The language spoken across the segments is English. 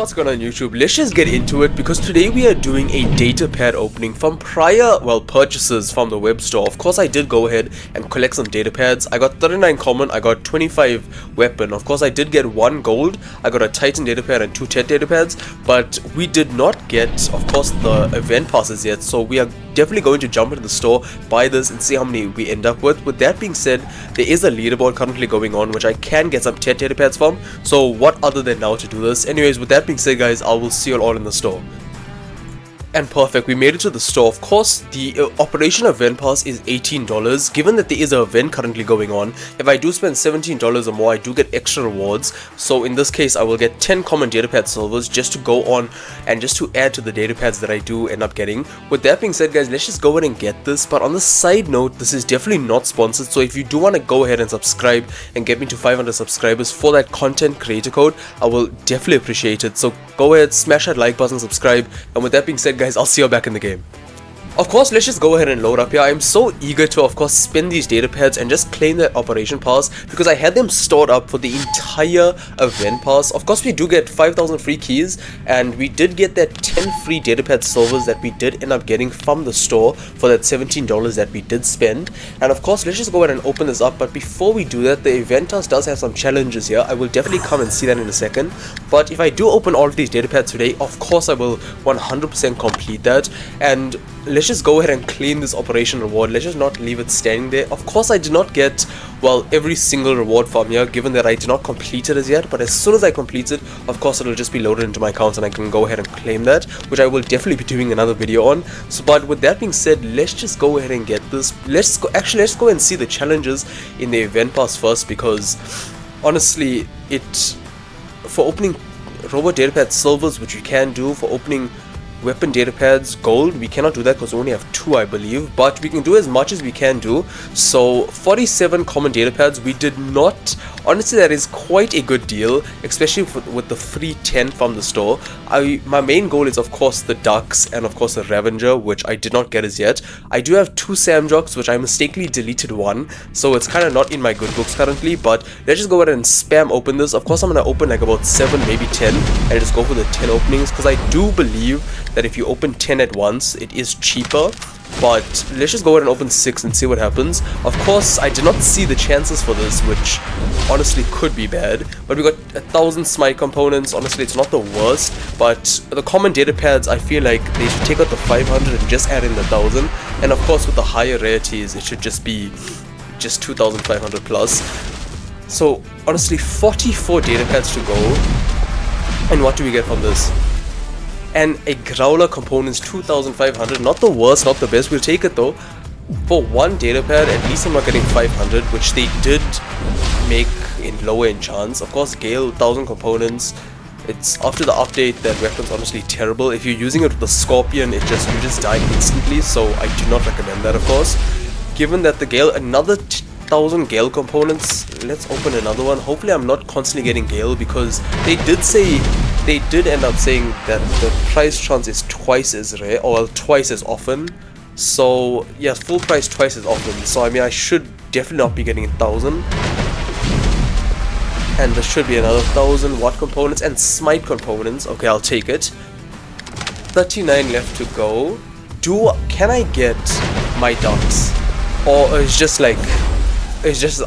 what's going on YouTube? Let's just get into it because today we are doing a datapad opening from prior, purchases from the web store. Of course I did go ahead and collect some datapads. I got 39 common, I got 25 weapon. Of course I did get 1 gold, I got a Titan datapad and 2 Tet datapads, but we did not get, of course, the event passes yet. So we are definitely going to jump into the store, buy this and see how many we end up with. With that being said, there is a leaderboard currently going on which I can get some Tet datapads from. So what other than now to do this? Anyways, with that being said guys, I will see you all in the store. And perfect, we made it to the store. Of course, the Operation Event Pass is $18. Given that there is an event currently going on, if I do spend $17 or more, I do get extra rewards. So in this case, I will get 10 common datapad silvers just to go on and just to add to the datapads that I do end up getting. With that being said guys, let's just go ahead and get this. But on the side note, this is definitely not sponsored. So if you do want to go ahead and subscribe and get me to 500 subscribers for that content creator code, I will definitely appreciate it. So go ahead, smash that like button, subscribe. And with that being said guys, I'll see you back in the game. Of course, let's just go ahead and load up here. I'm so eager to, of course, spin these datapads and just claim that operation pass because I had them stored up for the entire event pass. Of course, we do get 5,000 free keys and we did get that 10 free datapad silvers that we did end up getting from the store for that $17 that we did spend. And of course, let's just go ahead and open this up. But before we do that, the event task does have some challenges here. I will definitely come and see that in a second. But if I do open all of these datapads today, of course, I will 100% complete that. And let's just go ahead and claim this operation reward. Let's just not leave it standing there. Of course I did not get, every single reward from here, given that I did not complete it as yet, but as soon as I complete it, of course it will just be loaded into my account and I can go ahead and claim that, which I will definitely be doing another video on. So but with that being said, let's just go ahead and get this. Let's go and see the challenges in the event pass first, because honestly, for opening robot datapad silvers, which you can do, for opening weapon datapads gold, we cannot do that because we only have 2, I believe, but we can do as much as we can do. So 47 common datapads, we did not. Honestly, that is quite a good deal, especially with the free 10 from the store. My main goal is of course the ducks and of course the Revenger, which I did not get as yet. I do have 2 Samjocks, which I mistakenly deleted 1, so it's kind of not in my good books currently. But let's just go ahead and spam open this. Of course I'm going to open like about 7, maybe 10, and just go for the 10 openings, because I do believe that if you open 10 at once, it is cheaper. But let's just go ahead and open 6 and see what happens. Of course, I did not see the chances for this, which honestly could be bad. But we got 1,000 smite components. Honestly, it's not the worst. But the common datapads, I feel like they should take out the 500 and just add in the 1,000. And of course, with the higher rarities, it should just be 2,500 plus. So honestly, 44 datapads to go. And what do we get from this? And a Growler components 2,500, not the worst, not the best, we'll take it though. For 1 datapad, at least I'm not getting 500, which they did make in lower enchants. Of course, Gale, 1,000 components. It's after the update that weapon's honestly terrible. If you're using it with the Scorpion, you just die instantly, so I do not recommend that, of course. Given that the Gale, another 1,000 Gale components, let's open another one. Hopefully I'm not constantly getting Gale, because they did end up saying that the price chance is twice as rare, or twice as often. So yeah, full price twice as often. So I mean, I should definitely not be getting 1,000. And there should be another 1,000 watt components and smite components. Okay, I'll take it. 39 left to go. Can I get my ducks? Or it's just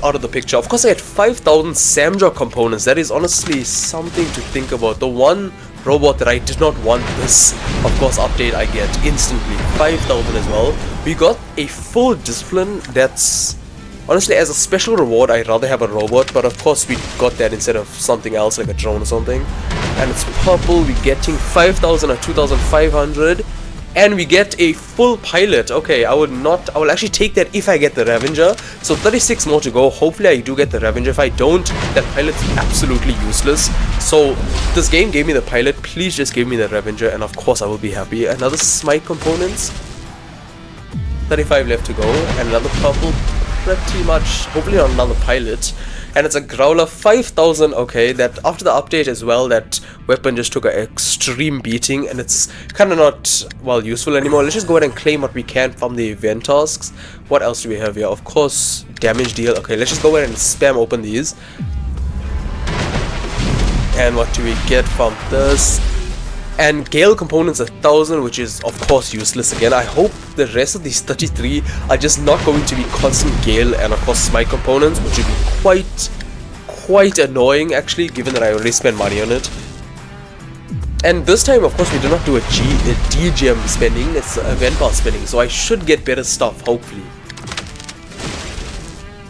out of the picture. Of course, I had 5,000 Samjock components. That is honestly something to think about. The one robot that I did not want this, of course, update, I get instantly 5,000 as well. We got a full discipline. That's honestly, as a special reward, I'd rather have a robot, but of course we got that instead of something else like a drone or something. And it's purple. We're getting 5,000 or 2,500. And we get a full pilot. Okay, I will actually take that if I get the Revenger. So 36 more to go. Hopefully I do get the Revenger. If I don't, that pilot's absolutely useless. So this game gave me the pilot. Please just give me the Revenger, and of course I will be happy. Another smite components. 35 left to go. And another purple. Pretty much. Hopefully not another pilot. And it's a Growler 5,000. Okay, that after the update as well, that weapon just took an extreme beating, and it's kind of not useful anymore. Let's just go ahead and claim what we can from the event tasks. What else do we have here? Of course, damage deal. Okay, let's just go ahead and spam open these. And what do we get from this? And Gale components 1000, which is of course useless again. I hope the rest of these 33 are just not going to be constant Gale and of course Smite components, which would be quite annoying actually, given that I already spent money on it. And this time, of course, we do not do a DGM spending, it's event pass spending, so I should get better stuff, hopefully.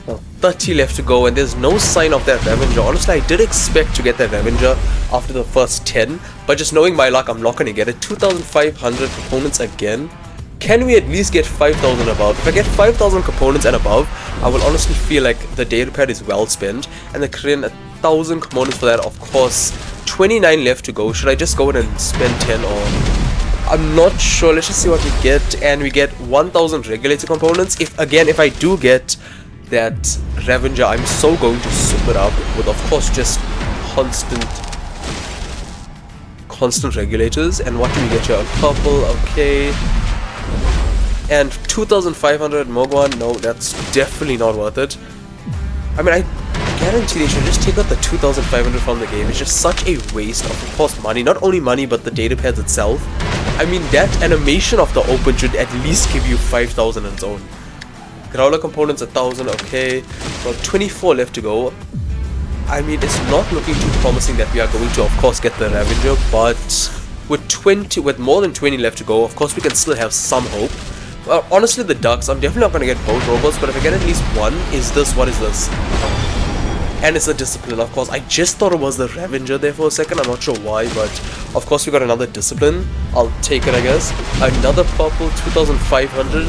Well, 30 left to go, and there's no sign of that Revenger. Honestly, I did expect to get that Revenger after the first 10, but just knowing my luck, I'm not going to get it. 2,500 components again. Can we at least get 5,000 above? If I get 5,000 components and above, I will honestly feel like the datapad is well spent, and the Korean 1,000 components for that, of course. 29 left to go. Should I just go in and spend 10 or... I'm not sure. Let's just see what we get. And we get 1,000 regulator components. If I do get that Revenger, I'm so going to soup it up with, of course, just constant regulators. And what do we get here? A purple, okay. And 2,500 Mogwan. No, that's definitely not worth it. I mean, I guarantee they should just take out the 2,500 from the game. It's just such a waste of course, money. Not only money, but the datapads itself. I mean, that animation of the open should at least give you 5,000 on its own. Growler components 1,000, okay. Well, 24 left to go. I mean, it's not looking too promising that we are going to, of course, get the Ravager, but with more than 20 left to go, of course, we can still have some hope. Well, honestly, the ducks, I'm definitely not going to get both robots, but if I get at least one, what is this? And it's a discipline, of course. I just thought it was the Revenger there for a second, I'm not sure why, but of course we got another discipline. I'll take it, I guess. Another purple, 2,500.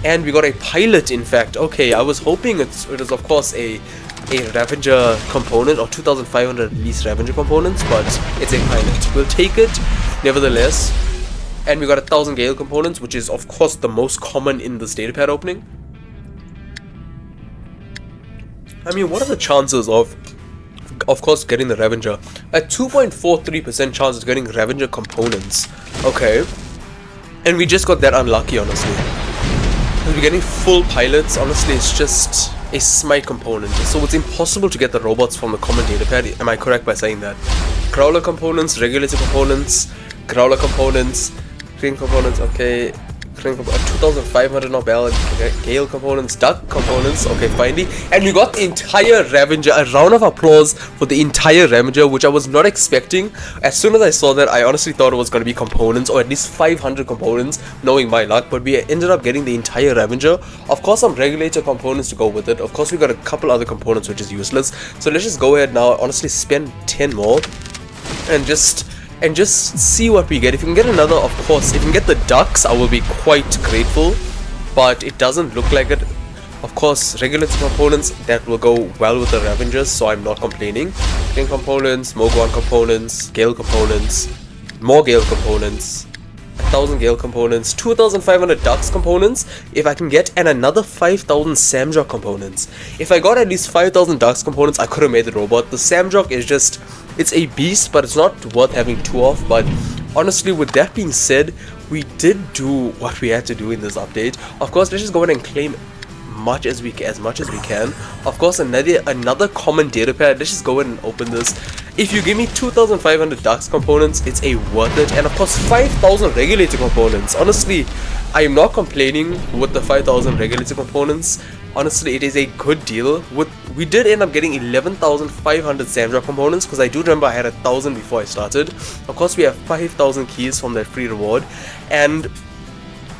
And we got a pilot, in fact. Okay, I was hoping it was of course a Revenger component, or 2,500 at least Revenger components, but it's a pilot. We'll take it, nevertheless. And we got 1,000 Gale components, which is of course the most common in this datapad opening. I mean, what are the chances of course getting the Revenger? A 2.43% chance of getting Revenger components. Okay. And we just got that unlucky, honestly. We're getting full pilots, honestly, it's just a Smite component. So it's impossible to get the robots from the common datapad. Am I correct by saying that? Growler components, regulator components, Growler components, green components, okay. 2,500 not bad. Gale components, duck components, okay, finally. And we got the entire Revenger. A round of applause for the entire Revenger, which I was not expecting. As soon as I saw that, I honestly thought it was going to be components, or at least 500 components, knowing my luck, but we ended up getting the entire Revenger. Of course, some regulator components to go with it. Of course, we got a couple other components, which is useless. So let's just go ahead now, honestly spend 10 more and just see what we get. If you can get another, of course, if you can get the ducks, I will be quite grateful, but it doesn't look like it. Of course, regulator components, that will go well with the Revengers, so I'm not complaining. King components, Mogwan components, Gale components, more Gale components, 1,000 Gale components, 2,500 ducks components, if I can get, and another 5,000 Samjock components. If I got at least 5,000 ducks components, I could have made the robot. The Samjock is just, it's a beast, but it's not worth having two of. But honestly, with that being said, we did do what we had to do in this update. Of course, let's just go ahead and claim as much as we can. Of course, another common datapad. Let's just go ahead and open this. If you give me 2,500 ducks components, it's a worth it. And of course, 5,000 regulator components. Honestly, I am not complaining with the 5,000 regulator components. Honestly, it is a good deal. We did end up getting 11,500 Samjock components, because I do remember I had 1,000 before I started. Of course, we have 5,000 keys from that free reward. And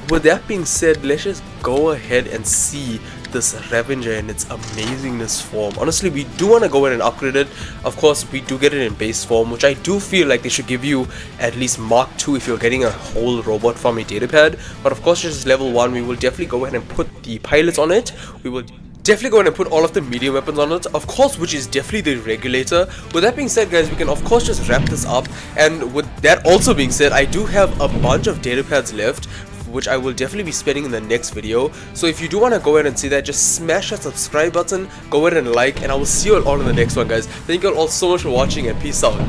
with that being said, let's just go ahead and see this Revenger in its amazingness form. Honestly, we do want to go ahead and upgrade it. Of course, we do get it in base form, which I do feel like they should give you at least Mark 2 if you're getting a whole robot from a datapad. But of course, this is level 1. We will definitely go ahead and put the pilots on it. We will definitely go ahead and put all of the medium weapons on it, of course, which is definitely the regulator. With that being said, guys, we can of course just wrap this up. And with that also being said, I do have a bunch of datapads left, which I will definitely be spending in the next video. So if you do want to go ahead and see that, just smash that subscribe button, go ahead and like, and I will see you all in the next one, guys. Thank you all so much for watching, and peace out.